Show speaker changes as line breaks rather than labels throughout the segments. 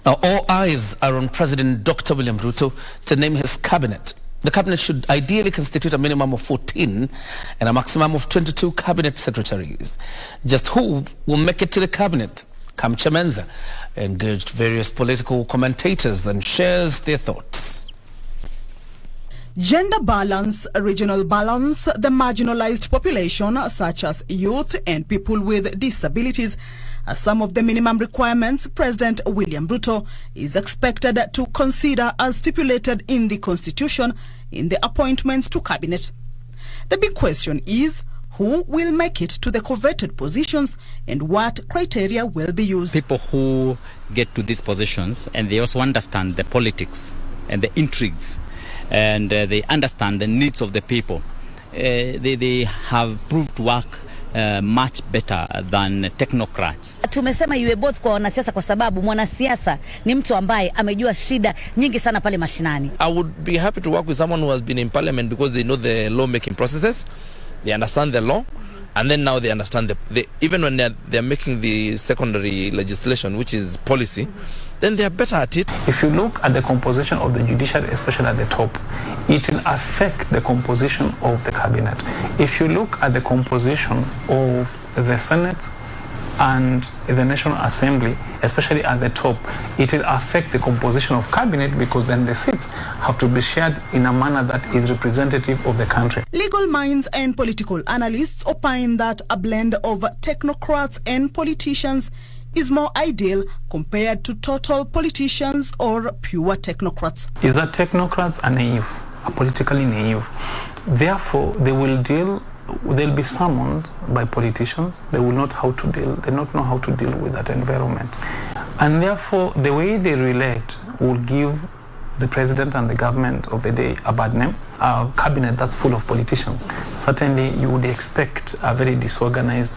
Now, all eyes are on President Dr. William Ruto to name his cabinet. The cabinet should ideally constitute a minimum of 14 and a maximum of 22 cabinet secretaries. Just who will make it to the cabinet? Kamcha Menza engaged various political commentators and shares their thoughts.
Gender balance, regional balance, the marginalized population such as youth and people with disabilities are some of the minimum requirements President William Ruto is expected to consider as stipulated in the Constitution in the appointments to cabinet. The big question is, who will make it to the coveted positions and what criteria will be used?
People who get to these positions, and they also understand the politics and the intrigues, and they understand the needs of the people. They have proved to work much better than technocrats.
Tumesema iwe both kwa wanasiasa kwa sababu mwanasiasa ni mtu ambaye amejua shida nyingi sana pale mashinani.
I would be happy to work with someone who has been in parliament because they know the law-making processes, they understand the law, and then now they understand even when they're making the secondary legislation, which is policy, then they are better at it.
If you look at the composition of the judiciary, especially at the top, it will affect the composition of the cabinet. If you look at the composition of the Senate and the National Assembly, especially at the top, it will affect the composition of cabinet because then the seats have to be shared in a manner that is representative of the country.
Legal minds and political analysts opine that a blend of technocrats and politicians is more ideal compared to total politicians or pure technocrats.
Is that technocrats are naive, are politically naive. Therefore, they'll be summoned by politicians. They will not know how to deal with that environment. And therefore, the way they relate will give the president and the government of the day a bad name. A cabinet that's full of politicians, certainly you would expect a very disorganized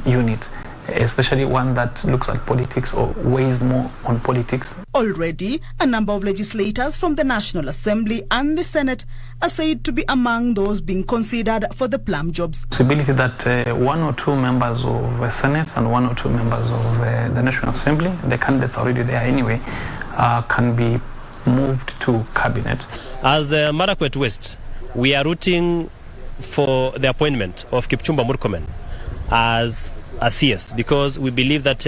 unit, especially one that looks at politics or weighs more on politics.
Already, a number of legislators from the National Assembly and the Senate are said to be among those being considered for the plum jobs.
Possibility that one or two members of the Senate and one or two members of the National Assembly, the candidates are already there anyway, can be moved to cabinet.
As Marakwet West, we are rooting for the appointment of Kipchumba Murkomen as a CS, because we believe that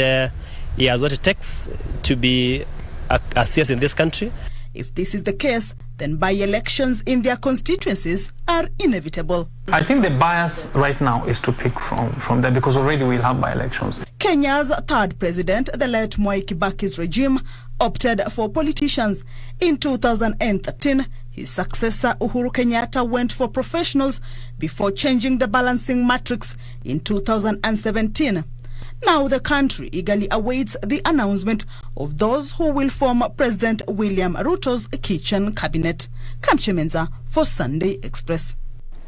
he has what it takes to be a CS in this country.
If this is the case, then by-elections in their constituencies are inevitable.
I think the bias right now is to pick from there because already we'll have by-elections.
Kenya's third president, the late Mwai Kibaki's regime, opted for politicians. In 2013, his successor Uhuru Kenyatta went for professionals before changing the balancing matrix in 2017. Now the country eagerly awaits the announcement of those who will form President William Ruto's kitchen cabinet. Kamcha Menza for Sunday Express.